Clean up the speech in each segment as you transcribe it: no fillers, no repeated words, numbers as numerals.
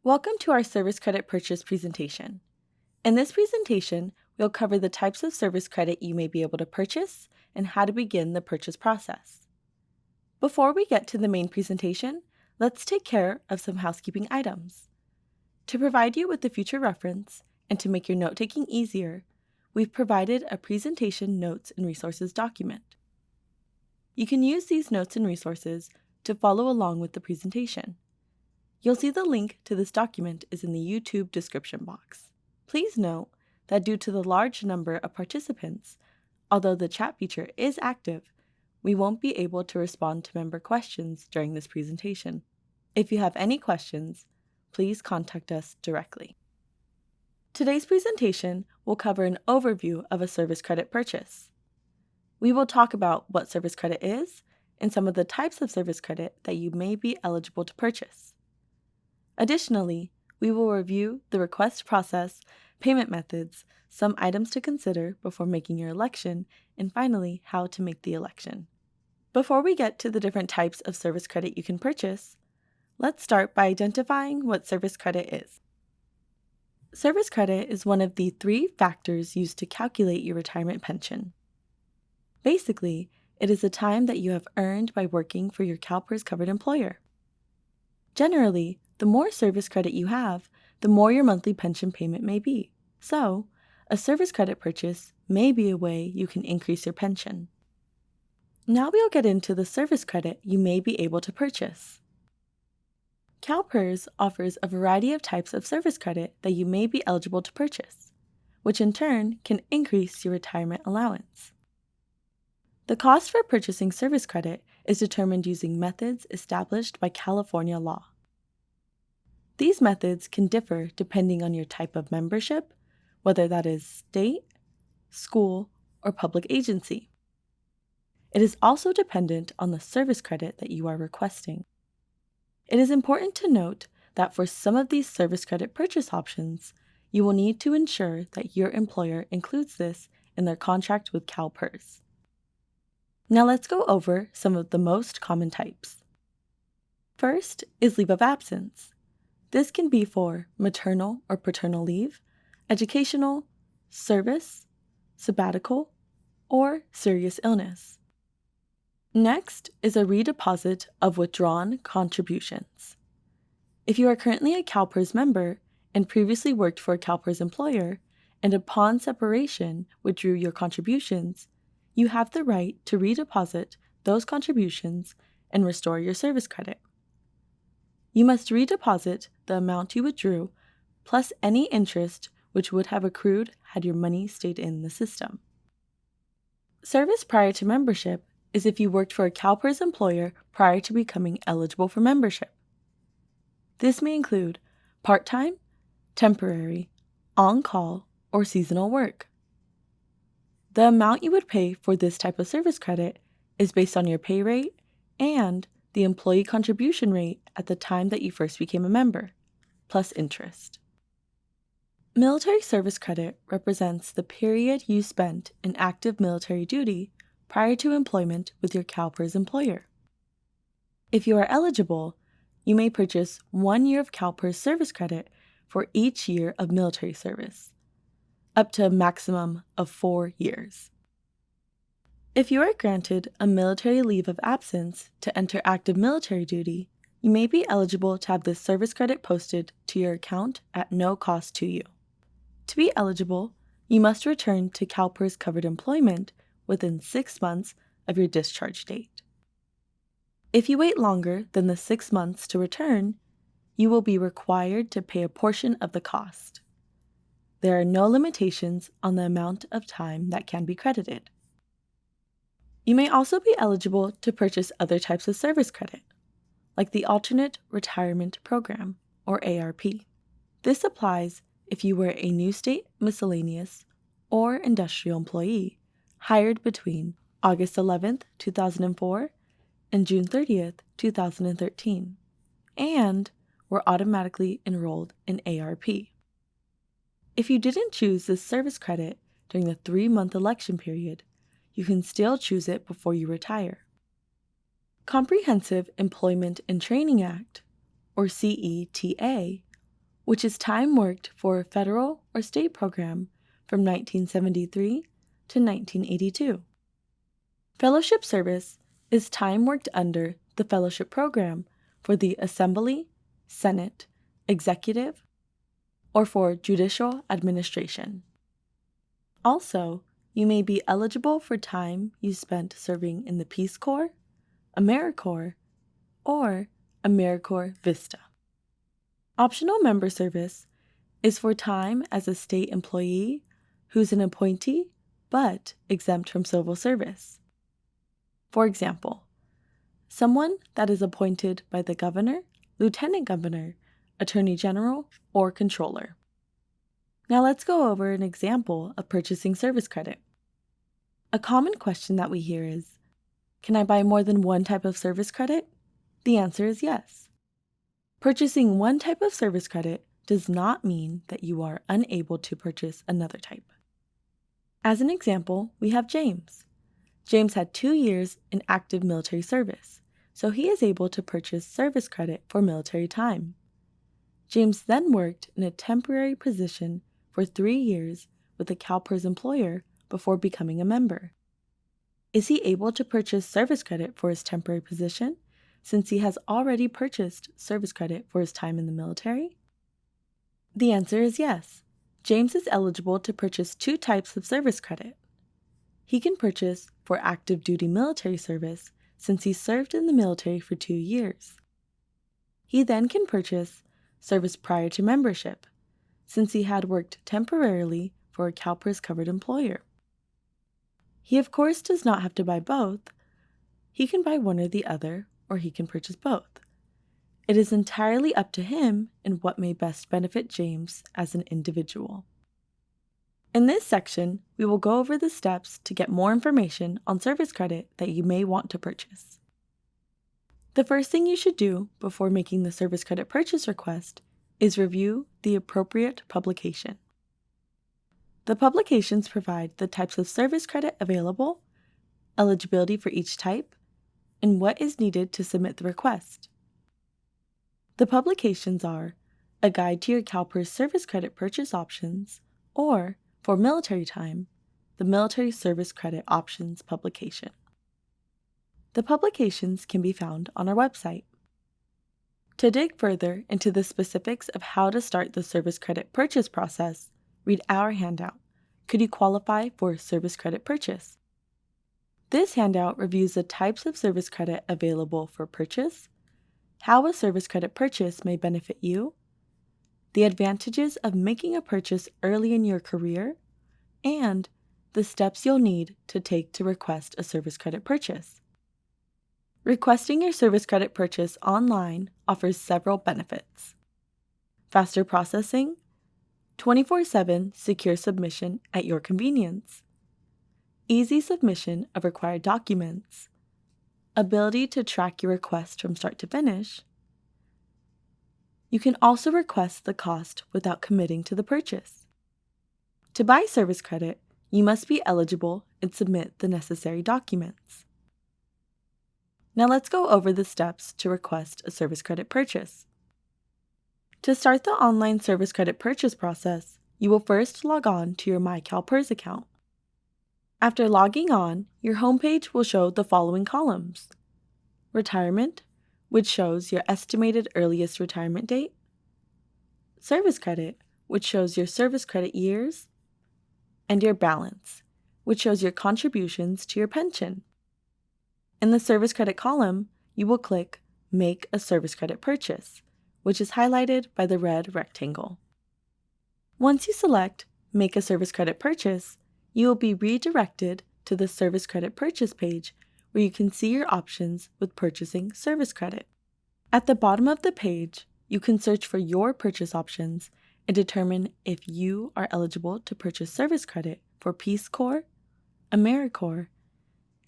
Welcome to our service credit purchase presentation. In this presentation, we'll cover the types of service credit you may be able to purchase and how to begin the purchase process. Before we get to the main presentation, let's take care of some housekeeping items. To provide you with the future reference and to make your note-taking easier, we've provided a presentation notes and resources document. You can use these notes and resources to follow along with the presentation. You'll see the link to this document is in the YouTube description box. Please note that due to the large number of participants, although the chat feature is active, we won't be able to respond to member questions during this presentation. If you have any questions, please contact us directly. Today's presentation will cover an overview of a service credit purchase. We will talk about what service credit is and some of the types of service credit that you may be eligible to purchase. Additionally, we will review the request process, payment methods, some items to consider before making your election, and finally, how to make the election. Before we get to the different types of service credit you can purchase, let's start by identifying what service credit is. Service credit is one of the 3 factors used to calculate your retirement pension. Basically, it is the time that you have earned by working for your CalPERS covered employer. Generally, the more service credit you have, the more your monthly pension payment may be. So, a service credit purchase may be a way you can increase your pension. Now we'll get into the service credit you may be able to purchase. CalPERS offers a variety of types of service credit that you may be eligible to purchase, which in turn can increase your retirement allowance. The cost for purchasing service credit is determined using methods established by California law. These methods can differ depending on your type of membership, whether that is state, school, or public agency. It is also dependent on the service credit that you are requesting. It is important to note that for some of these service credit purchase options, you will need to ensure that your employer includes this in their contract with CalPERS. Now let's go over some of the most common types. First is leave of absence. This can be for maternal or paternal leave, educational, service, sabbatical, or serious illness. Next is a redeposit of withdrawn contributions. If you are currently a CalPERS member and previously worked for a CalPERS employer, and upon separation withdrew your contributions, you have the right to redeposit those contributions and restore your service credit. You must redeposit the amount you withdrew, plus any interest which would have accrued had your money stayed in the system. Service prior to membership is if you worked for a CalPERS employer prior to becoming eligible for membership. This may include part-time, temporary, on-call, or seasonal work. The amount you would pay for this type of service credit is based on your pay rate and the employee contribution rate at the time that you first became a member, plus interest. Military service credit represents the period you spent in active military duty prior to employment with your CalPERS employer. If you are eligible, you may purchase 1 year of CalPERS service credit for each year of military service, up to a maximum of 4 years. If you are granted a military leave of absence to enter active military duty, you may be eligible to have this service credit posted to your account at no cost to you. To be eligible, you must return to CalPERS covered employment within 6 months of your discharge date. If you wait longer than the 6 months to return, you will be required to pay a portion of the cost. There are no limitations on the amount of time that can be credited. You may also be eligible to purchase other types of service credit, like the Alternate Retirement Program, or ARP. This applies if you were a new state miscellaneous or industrial employee hired between August 11, 2004 and June 30, 2013, and were automatically enrolled in ARP. If you didn't choose this service credit during the 3-month election period, you can still choose it before you retire. Comprehensive Employment and Training Act, or CETA, which is time worked for a federal or state program from 1973 to 1982. Fellowship service is time worked under the fellowship program for the Assembly, Senate, Executive, or for judicial administration. Also, you may be eligible for time you spent serving in the Peace Corps, AmeriCorps, or AmeriCorps Vista. Optional member service is for time as a state employee who's an appointee but exempt from civil service. For example, someone that is appointed by the governor, lieutenant governor, attorney general, or controller. Now let's go over an example of purchasing service credit. A common question that we hear is, can I buy more than one type of service credit? The answer is yes. Purchasing one type of service credit does not mean that you are unable to purchase another type. As an example, we have James. James had 2 years in active military service, so he is able to purchase service credit for military time. James then worked in a temporary position for 3 years with a CalPERS employer before becoming a member. Is he able to purchase service credit for his temporary position since he has already purchased service credit for his time in the military? The answer is yes. James is eligible to purchase 2 types of service credit. He can purchase for active duty military service since he served in the military for 2 years. He then can purchase service prior to membership, since he had worked temporarily for a CalPERS covered employer. He of course does not have to buy both. He can buy one or the other, or he can purchase both. It is entirely up to him and what may best benefit James as an individual. In this section, we will go over the steps to get more information on service credit that you may want to purchase. The first thing you should do before making the service credit purchase request is review the appropriate publication. The publications provide the types of service credit available, eligibility for each type, and what is needed to submit the request. The publications are a guide to your CalPERS service credit purchase options, or, for military time, the Military Service Credit Options publication. The publications can be found on our website. To dig further into the specifics of how to start the service credit purchase process, read our handout, Could You Qualify for Service Credit Purchase? This handout reviews the types of service credit available for purchase, how a service credit purchase may benefit you, the advantages of making a purchase early in your career, and the steps you'll need to take to request a service credit purchase. Requesting your service credit purchase online offers several benefits: faster processing, 24/7 secure submission at your convenience, easy submission of required documents, ability to track your request from start to finish. You can also request the cost without committing to the purchase. To buy service credit, you must be eligible and submit the necessary documents. Now let's go over the steps to request a service credit purchase. To start the online service credit purchase process, you will first log on to your MyCalPERS account. After logging on, your homepage will show the following columns: Retirement, which shows your estimated earliest retirement date; Service Credit, which shows your service credit years; and your balance, which shows your contributions to your pension. In the Service Credit column, you will click Make a Service Credit Purchase, which is highlighted by the red rectangle. Once you select Make a Service Credit Purchase, you will be redirected to the Service Credit Purchase page where you can see your options with purchasing service credit. At the bottom of the page, you can search for your purchase options and determine if you are eligible to purchase service credit for Peace Corps, AmeriCorps,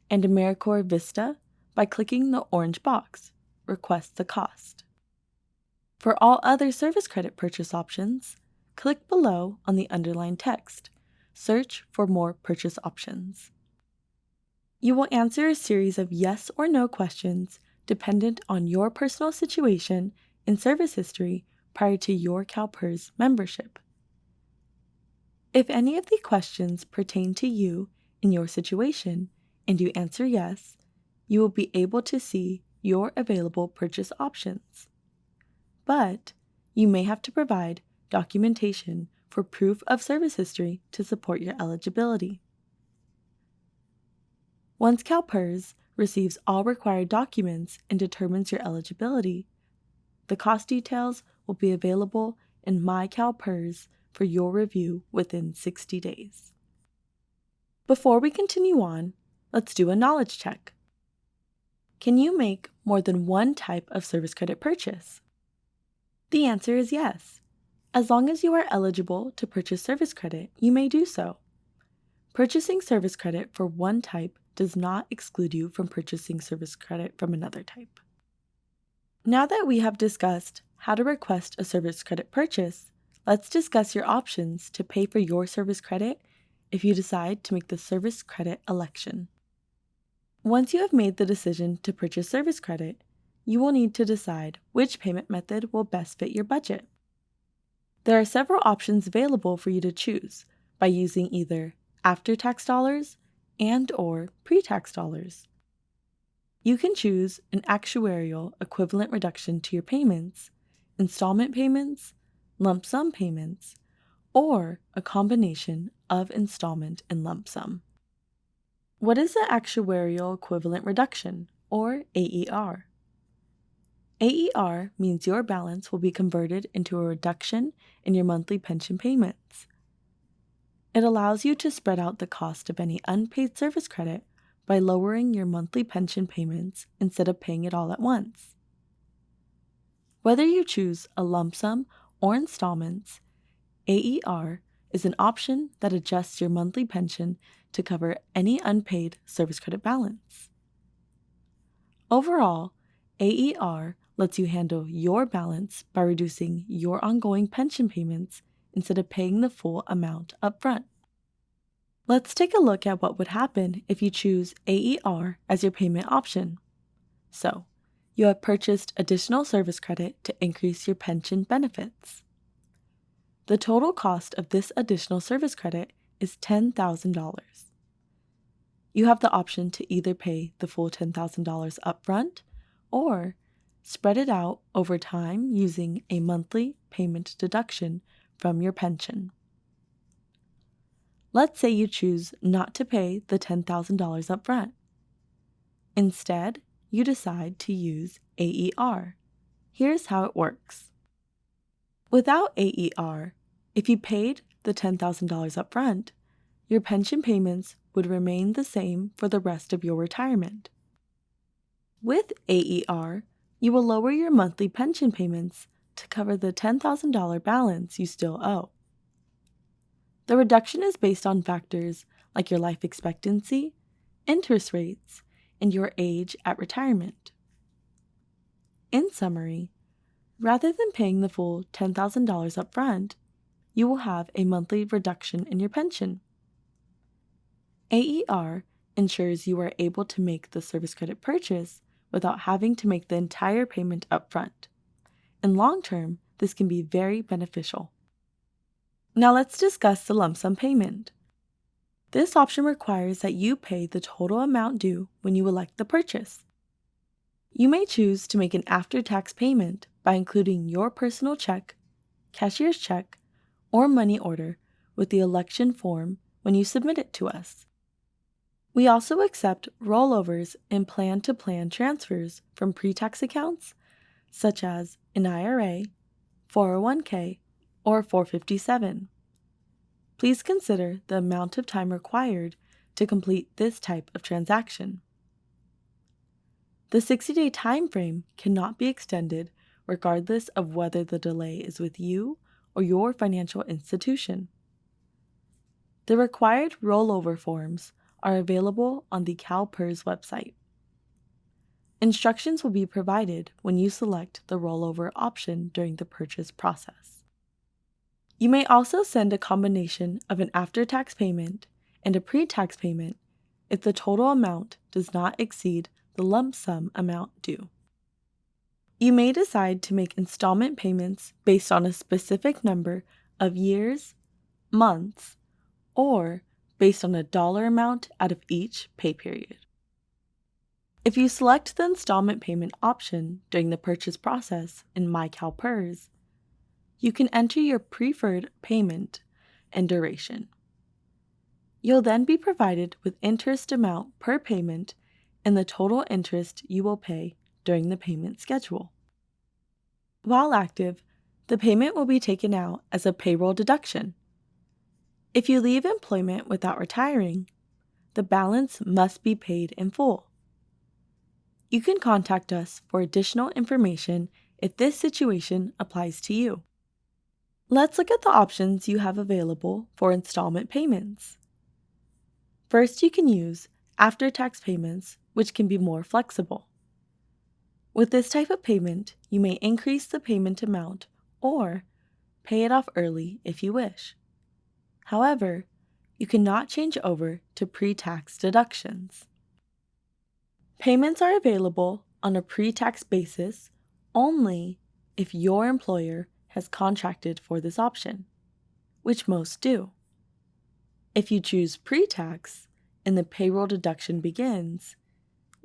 and AmeriCorps Vista by clicking the orange box, Request the Cost. For all other service credit purchase options, click below on the underlined text, Search for more purchase options. You will answer a series of yes or no questions dependent on your personal situation and service history prior to your CalPERS membership. If any of the questions pertain to you in your situation and you answer yes, you will be able to see your available purchase options. But you may have to provide documentation for proof of service history to support your eligibility. Once CalPERS receives all required documents and determines your eligibility, the cost details will be available in My CalPERS for your review within 60 days. Before we continue on, let's do a knowledge check. Can you make more than one type of service credit purchase? The answer is yes. As long as you are eligible to purchase service credit, you may do so. Purchasing service credit for one type does not exclude you from purchasing service credit from another type. Now that we have discussed how to request a service credit purchase, let's discuss your options to pay for your service credit if you decide to make the service credit election. Once you have made the decision to purchase service credit, you will need to decide which payment method will best fit your budget. There are several options available for you to choose by using either after-tax dollars and/or pre-tax dollars. You can choose an actuarial equivalent reduction to your payments, installment payments, lump sum payments, or a combination of installment and lump sum. What is the actuarial equivalent reduction, or AER? AER means your balance will be converted into a reduction in your monthly pension payments. It allows you to spread out the cost of any unpaid service credit by lowering your monthly pension payments instead of paying it all at once. Whether you choose a lump sum or installments, AER is an option that adjusts your monthly pension to cover any unpaid service credit balance. Overall, AER lets you handle your balance by reducing your ongoing pension payments instead of paying the full amount upfront. Let's take a look at what would happen if you choose AER as your payment option. So, you have purchased additional service credit to increase your pension benefits. The total cost of this additional service credit is $10,000. You have the option to either pay the full $10,000 upfront or spread it out over time using a monthly payment deduction from your pension. Let's say you choose not to pay the $10,000 upfront. Instead, you decide to use AER. Here's how it works. Without AER, if you paid the $10,000 upfront, your pension payments would remain the same for the rest of your retirement. With AER, you will lower your monthly pension payments to cover the $10,000 balance you still owe. The reduction is based on factors like your life expectancy, interest rates, and your age at retirement. In summary, rather than paying the full $10,000 upfront, you will have a monthly reduction in your pension. AER ensures you are able to make the service credit purchase without having to make the entire payment upfront. In long term, this can be very beneficial. Now let's discuss the lump sum payment. This option requires that you pay the total amount due when you elect the purchase. You may choose to make an after-tax payment by including your personal check, cashier's check, or money order with the election form when you submit it to us. We also accept rollovers and plan-to-plan transfers from pre-tax accounts, such as an IRA, 401k, or 457. Please consider the amount of time required to complete this type of transaction. The 60-day time frame cannot be extended regardless of whether the delay is with you or your financial institution. The required rollover forms are available on the CalPERS website. Instructions will be provided when you select the rollover option during the purchase process. You may also send a combination of an after-tax payment and a pre-tax payment if the total amount does not exceed the lump sum amount due. You may decide to make installment payments based on a specific number of years, months, or based on a dollar amount out of each pay period. If you select the installment payment option during the purchase process in MyCalPERS, you can enter your preferred payment and duration. You'll then be provided with interest amount per payment and the total interest you will pay during the payment schedule. While active, the payment will be taken out as a payroll deduction. If you leave employment without retiring, the balance must be paid in full. You can contact us for additional information if this situation applies to you. Let's look at the options you have available for installment payments. First, you can use after-tax payments, which can be more flexible. With this type of payment, you may increase the payment amount or pay it off early if you wish. However, you cannot change over to pre-tax deductions. Payments are available on a pre-tax basis only if your employer has contracted for this option, which most do. If you choose pre-tax and the payroll deduction begins,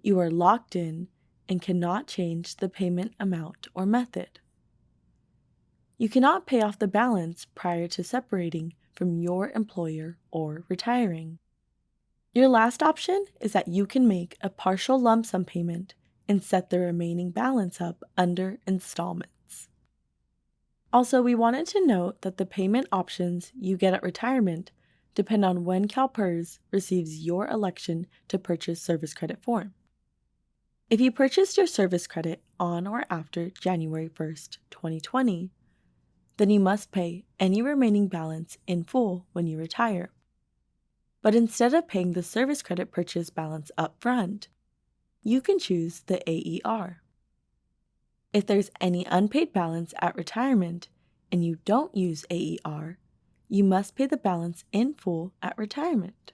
you are locked in and cannot change the payment amount or method. You cannot pay off the balance prior to separating from your employer or retiring. Your last option is that you can make a partial lump sum payment and set the remaining balance up under installments. Also, we wanted to note that the payment options you get at retirement depend on when CalPERS receives your election to purchase service credit form. If you purchased your service credit on or after January 1st, 2020, then you must pay any remaining balance in full when you retire. But instead of paying the service credit purchase balance up front, you can choose the AER. If there's any unpaid balance at retirement and you don't use AER, you must pay the balance in full at retirement.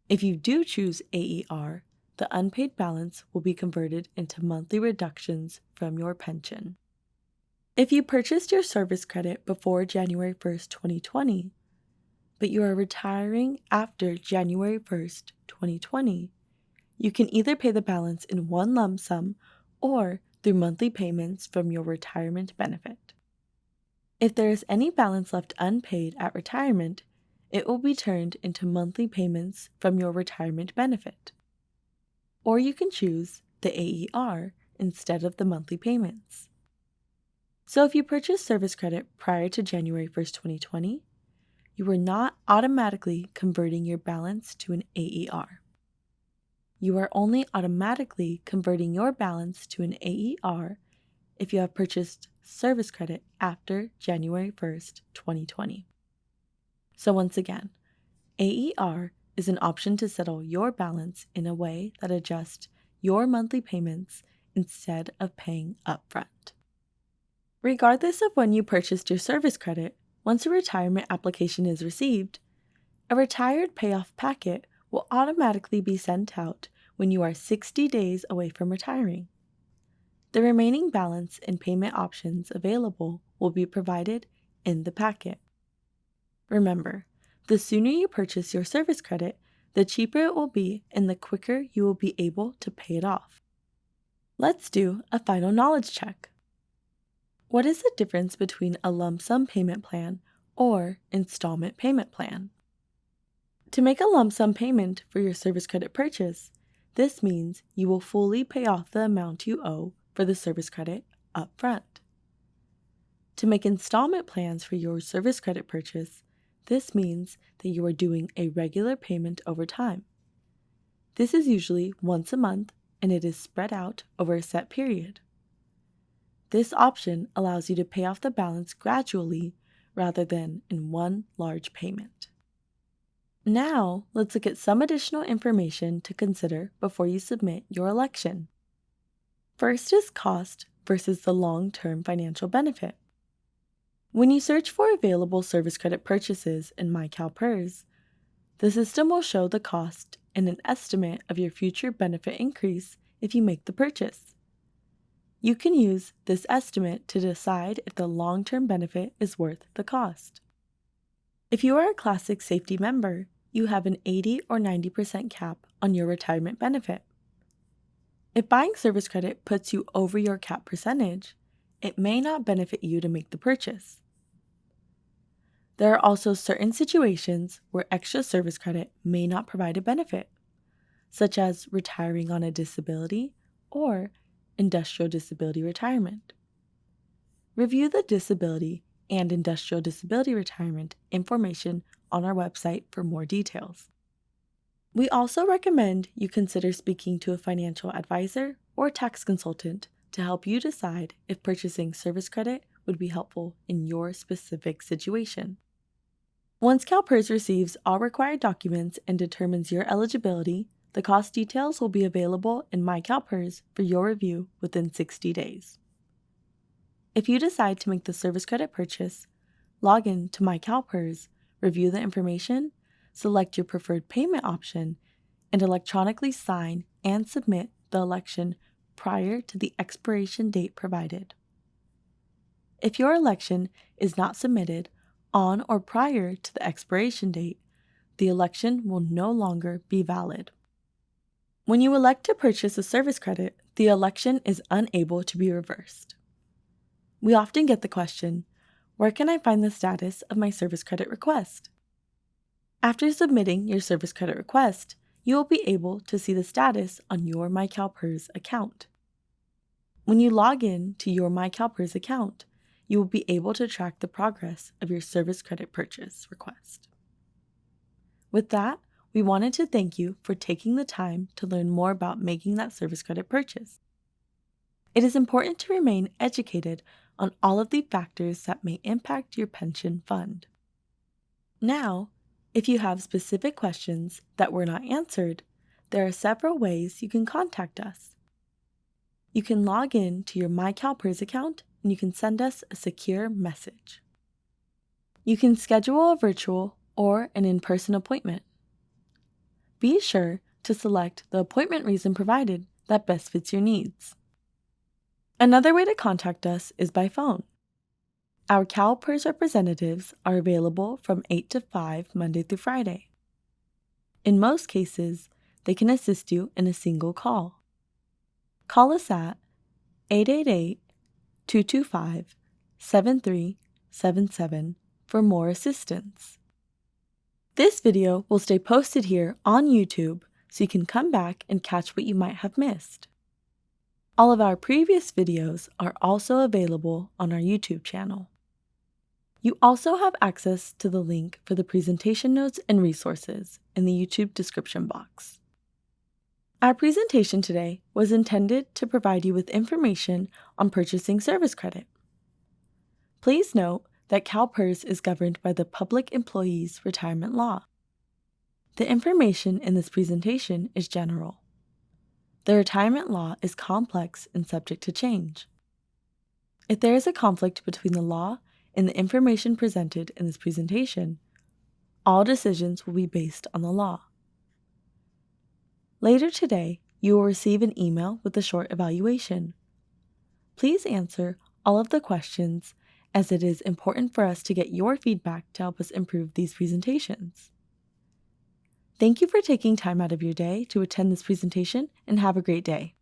If you do choose AER, the unpaid balance will be converted into monthly reductions from your pension. If you purchased your service credit before January 1st, 2020, but you are retiring after January 1st, 2020, you can either pay the balance in one lump sum or through monthly payments from your retirement benefit. If there is any balance left unpaid at retirement, it will be turned into monthly payments from your retirement benefit. Or you can choose the AER instead of the monthly payments. So if you purchased service credit prior to January 1st, 2020, you are not automatically converting your balance to an AER. You are only automatically converting your balance to an AER if you have purchased service credit after January 1st, 2020. So once again, AER is an option to settle your balance in a way that adjusts your monthly payments instead of paying upfront. Regardless of when you purchased your service credit, once a retirement application is received, a retired payoff packet will automatically be sent out when you are 60 days away from retiring. The remaining balance and payment options available will be provided in the packet. Remember, the sooner you purchase your service credit, the cheaper it will be and the quicker you will be able to pay it off. Let's do a final knowledge check. What is the difference between a lump sum payment plan or installment payment plan? To make a lump sum payment for your service credit purchase, this means you will fully pay off the amount you owe for the service credit up front. To make installment plans for your service credit purchase, this means that you are doing a regular payment over time. This is usually once a month and it is spread out over a set period. This option allows you to pay off the balance gradually rather than in one large payment. Now, let's look at some additional information to consider before you submit your election. First is cost versus the long-term financial benefit. When you search for available service credit purchases in MyCalPERS, the system will show the cost and an estimate of your future benefit increase if you make the purchase. You can use this estimate to decide if the long-term benefit is worth the cost. If you are a Classic Safety member, you have an 80 or 90% cap on your retirement benefit. If buying service credit puts you over your cap percentage, it may not benefit you to make the purchase. There are also certain situations where extra service credit may not provide a benefit, such as retiring on a disability or industrial disability retirement. Review the disability and industrial disability retirement information on our website for more details. We also recommend you consider speaking to a financial advisor or tax consultant to help you decide if purchasing service credit would be helpful in your specific situation. Once CalPERS receives all required documents and determines your eligibility, the cost details will be available in My CalPERS for your review within 60 days. If you decide to make the service credit purchase, log in to My CalPERS, review the information, select your preferred payment option, and electronically sign and submit the election prior to the expiration date provided. If your election is not submitted on or prior to the expiration date, the election will no longer be valid. When you elect to purchase a service credit, the election is unable to be reversed. We often get the question, where can I find the status of my service credit request? After submitting your service credit request, you will be able to see the status on your My CalPERS account. When you log in to your My CalPERS account, you will be able to track the progress of your service credit purchase request. With that, we wanted to thank you for taking the time to learn more about making that service credit purchase. It is important to remain educated on all of the factors that may impact your pension fund. Now, if you have specific questions that were not answered, there are several ways you can contact us. You can log in to your My CalPERS account and you can send us a secure message. You can schedule a virtual or an in-person appointment. Be sure to select the appointment reason provided that best fits your needs. Another way to contact us is by phone. Our CalPERS representatives are available from 8 to 5 Monday through Friday. In most cases, they can assist you in a single call. Call us at 888-225-7377 for more assistance. This video will stay posted here on YouTube so you can come back and catch what you might have missed. All of our previous videos are also available on our YouTube channel. You also have access to the link for the presentation notes and resources in the YouTube description box. Our presentation today was intended to provide you with information on purchasing service credit. Please note that CalPERS is governed by the Public Employees Retirement Law. The information in this presentation is general. The retirement law is complex and subject to change. If there is a conflict between the law and the information presented in this presentation, all decisions will be based on the law. Later today, you will receive an email with a short evaluation. Please answer all of the questions as it is important for us to get your feedback to help us improve these presentations. Thank you for taking time out of your day to attend this presentation and have a great day.